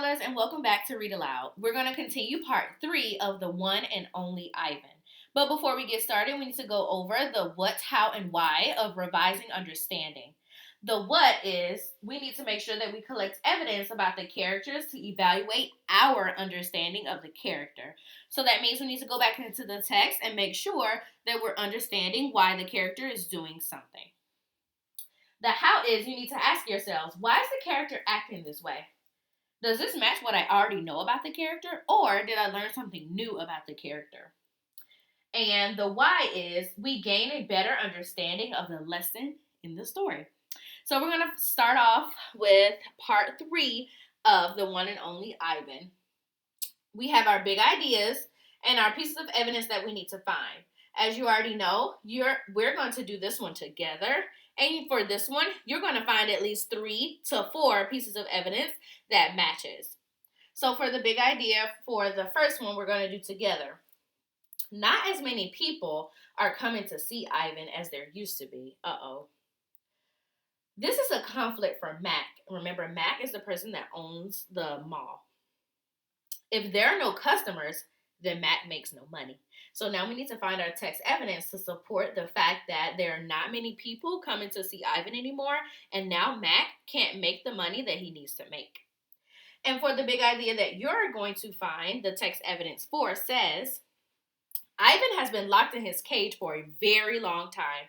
scholars, and welcome back to Read Aloud. We're going to continue part 3 of the one and only Ivan. But before we get started, we need to go over the what, how, and why of revising understanding. The what is we need to make sure that we collect evidence about the characters to evaluate our understanding of the character. So that means we need to go back into the text and make sure that we're understanding why the character is doing something. The how is you need to ask yourselves, why is the character acting this way? Does this match what I already know about the character, or did I learn something new about the character? And the why is we gain a better understanding of the lesson in the story. So we're going to start off with part 3 of the one and only Ivan. We have our big ideas and our pieces of evidence that we need to find. As you already know, we're going to do this one together. And for this one, you're going to find at least 3 to 4 pieces of evidence that matches. So for the big idea for the first one, we're going to do together. Not as many people are coming to see Ivan as there used to be. This is a conflict for Mac. Remember, Mac is the person that owns the mall. If there are no customers, then Mac makes no money. So now we need to find our text evidence to support the fact that there are not many people coming to see Ivan anymore, and now Mac can't make the money that he needs to make. And for the big idea that you're going to find, the text evidence for says, Ivan has been locked in his cage for a very long time.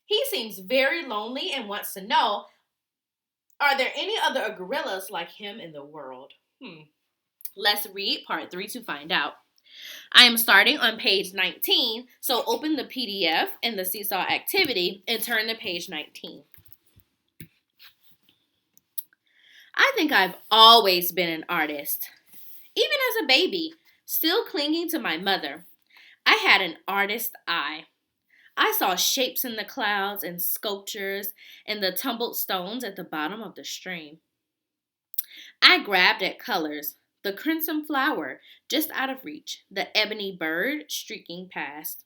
He seems very lonely and wants to know, are there any other gorillas like him in the world? Let's read part 3 to find out. I am starting on page 19, so open the PDF in the Seesaw Activity and turn to page 19. I think I've always been an artist. Even as a baby, still clinging to my mother, I had an artist's eye. I saw shapes in the clouds and sculptures in the tumbled stones at the bottom of the stream. I grabbed at colors. The crimson flower just out of reach, the ebony bird streaking past.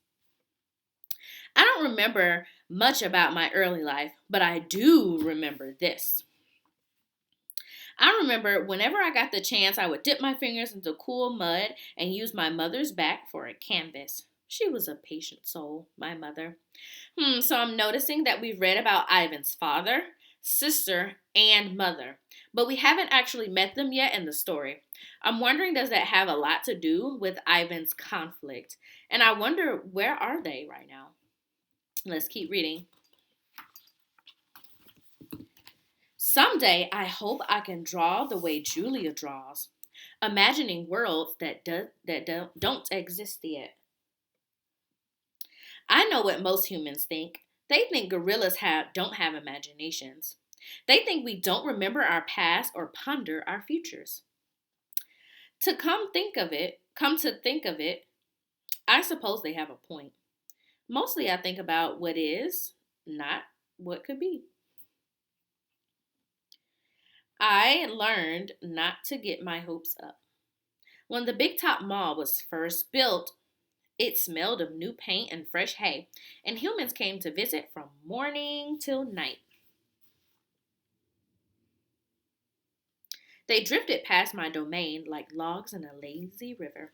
I don't remember much about my early life, but I do remember this. I remember whenever I got the chance, I would dip my fingers into cool mud and use my mother's back for a canvas. She was a patient soul, my mother. So I'm noticing that we've read about Ivan's father, sister, and mother, but we haven't actually met them yet in the story. I'm wondering, does that have a lot to do with Ivan's conflict? And I wonder, where are they right now? Let's keep reading. Someday, I hope I can draw the way Julia draws, imagining worlds that don't exist yet. I know what most humans think. They think gorillas don't have imaginations. They think we don't remember our past or ponder our futures. Come to think of it, I suppose they have a point. Mostly I think about what is, not what could be. I learned not to get my hopes up. When the Big Top Mall was first built, it smelled of new paint and fresh hay, and humans came to visit from morning till night. They drifted past my domain like logs in a lazy river.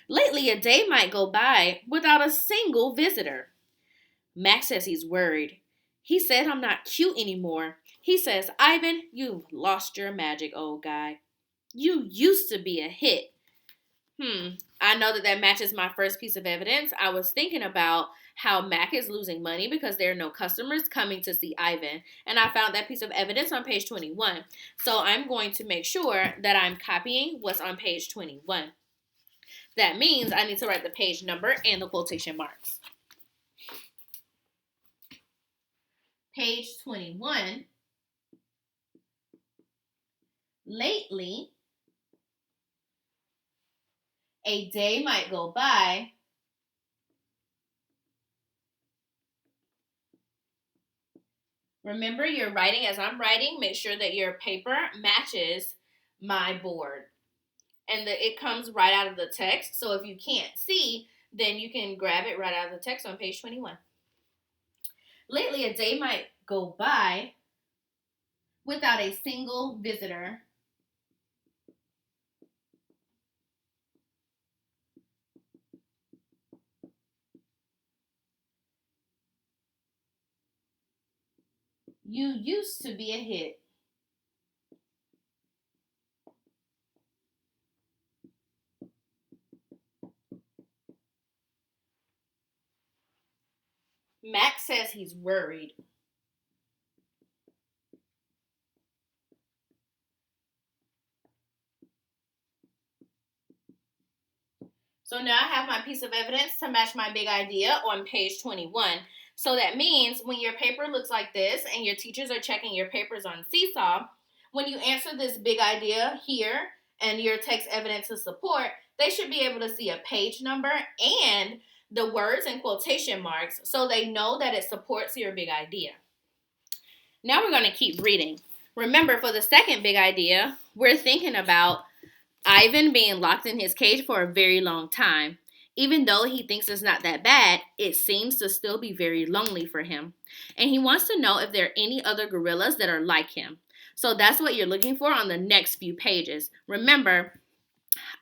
Lately, a day might go by without a single visitor. Max says he's worried. He said I'm not cute anymore. He says, Ivan, you've lost your magic, old guy. You used to be a hit. I know that matches my first piece of evidence. I was thinking about how Mac is losing money because there are no customers coming to see Ivan. And I found that piece of evidence on page 21. So I'm going to make sure that I'm copying what's on page 21. That means I need to write the page number and the quotation marks. Page 21. Lately, a day might go by Remember, you're writing as I'm writing. Make sure that your paper matches my board. And it comes right out of the text. So if you can't see, then you can grab it right out of the text on page 21. Lately, a day might go by without a single visitor You used to be a hit. Max says he's worried. So now I have my piece of evidence to match my big idea on page 21. So that means when your paper looks like this and your teachers are checking your papers on Seesaw, when you answer this big idea here and your text evidence to support, they should be able to see a page number and the words and quotation marks so they know that it supports your big idea. Now we're going to keep reading. Remember, for the second big idea, we're thinking about Ivan being locked in his cage for a very long time. Even though he thinks it's not that bad, it seems to still be very lonely for him. And he wants to know if there are any other gorillas that are like him. So that's what you're looking for on the next few pages. Remember,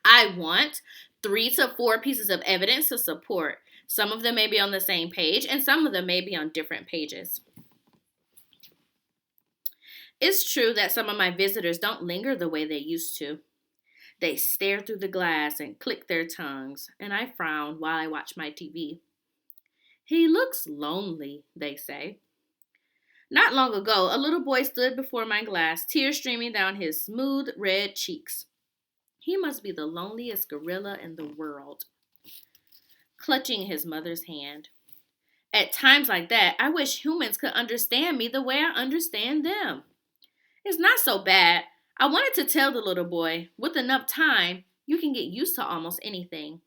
I want 3 to 4 pieces of evidence to support. Some of them may be on the same page, and some of them may be on different pages. It's true that some of my visitors don't linger the way they used to. They stare through the glass and click their tongues, and I frown while I watch my TV. He looks lonely, they say. Not long ago, a little boy stood before my glass, tears streaming down his smooth red cheeks. He must be the loneliest gorilla in the world. Clutching his mother's hand. At times like that, I wish humans could understand me the way I understand them. It's not so bad. I wanted to tell the little boy, with enough time, you can get used to almost anything.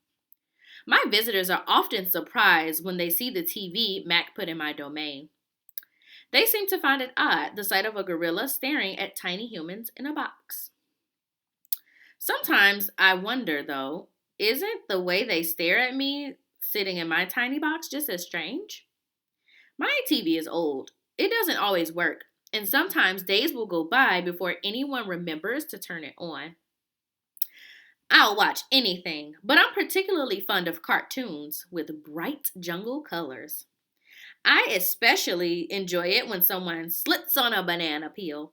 My visitors are often surprised when they see the TV Mac put in my domain. They seem to find it odd, the sight of a gorilla staring at tiny humans in a box. Sometimes I wonder, though, isn't the way they stare at me sitting in my tiny box just as strange? My TV is old. It doesn't always work. And sometimes days will go by before anyone remembers to turn it on. I'll watch anything, but I'm particularly fond of cartoons with bright jungle colors. I especially enjoy it when someone slips on a banana peel.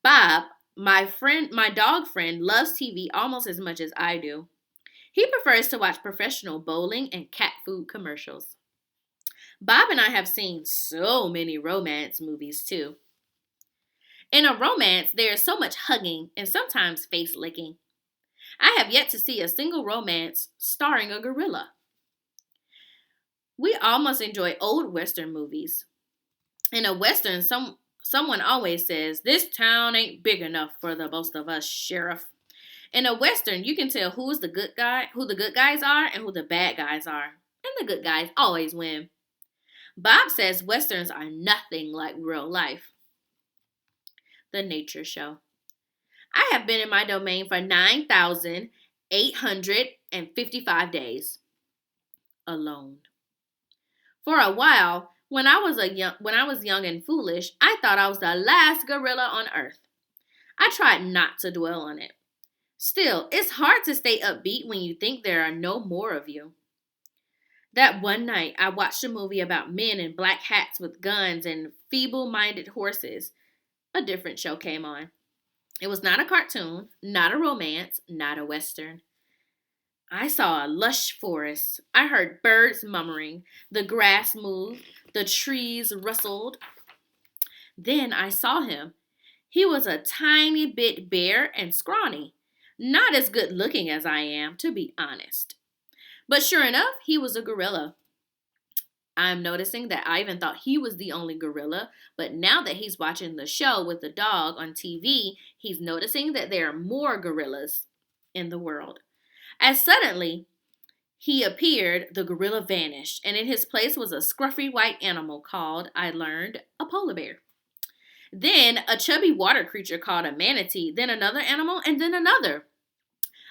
Bob, my dog friend, loves TV almost as much as I do. He prefers to watch professional bowling and cat food commercials. Bob and I have seen so many romance movies too. In a romance, there is so much hugging and sometimes face licking. I have yet to see a single romance starring a gorilla. We almost enjoy old Western movies. In a Western, someone always says, "This town ain't big enough for the both of us, Sheriff." In a Western, you can tell who the good guys are and who the bad guys are. And the good guys always win. Bob says Westerns are nothing like real life. The Nature Show. I have been in my domain for 9,855 days. Alone. For a while, when I was young and foolish, I thought I was the last gorilla on earth. I tried not to dwell on it. Still, it's hard to stay upbeat when you think there are no more of you. That one night, I watched a movie about men in black hats with guns and feeble-minded horses. A different show came on. It was not a cartoon, not a romance, not a Western. I saw a lush forest. I heard birds murmuring. The grass moved. The trees rustled. Then I saw him. He was a tiny bit bare and scrawny. Not as good looking as I am, to be honest. But sure enough, he was a gorilla. I'm noticing that Ivan thought he was the only gorilla, but now that he's watching the show with the dog on TV, he's noticing that there are more gorillas in the world. As suddenly he appeared, the gorilla vanished, and in his place was a scruffy white animal called, I learned, a polar bear. Then a chubby water creature called a manatee, then another animal, and then another.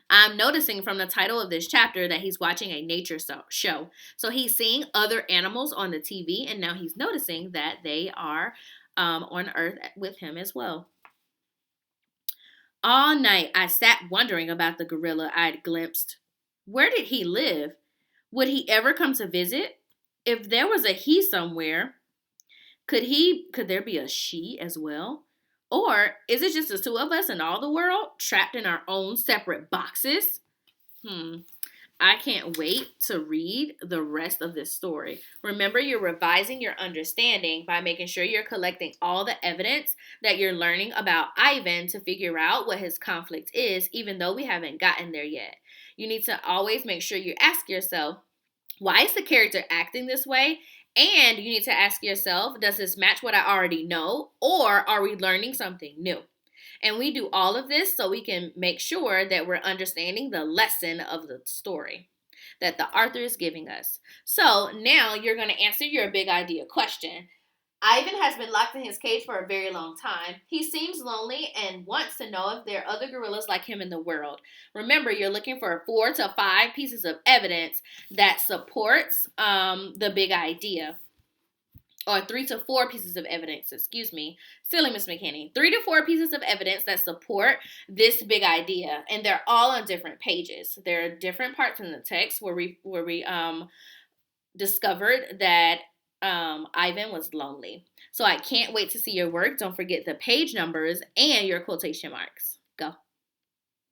I'm noticing from the title of this chapter that he's watching a nature show. So he's seeing other animals on the TV, and now he's noticing that they are on Earth with him as well. All night, I sat wondering about the gorilla I'd glimpsed. Where did he live? Would he ever come to visit? If there was a he somewhere, Could there be a she as well? Or is it just the two of us in all the world trapped in our own separate boxes? Hmm. I can't wait to read the rest of this story. Remember, you're revising your understanding by making sure you're collecting all the evidence that you're learning about Ivan to figure out what his conflict is, even though we haven't gotten there yet. You need to always make sure you ask yourself, why is the character acting this way? And you need to ask yourself, does this match what I already know, or are we learning something new? And we do all of this so we can make sure that we're understanding the lesson of the story that the author is giving us. So now you're going to answer your big idea question. Ivan has been locked in his cage for a very long time. He seems lonely and wants to know if there are other gorillas like him in the world. Remember, you're looking for 4 to 5 pieces of evidence that supports the big idea. Or 3 to 4 pieces of evidence, excuse me. Silly Miss McKinney. 3 to 4 pieces of evidence that support this big idea. And they're all on different pages. There are different parts in the text where we discovered that Ivan was lonely. So I can't wait to see your work. Don't forget the page numbers and your quotation marks. Go.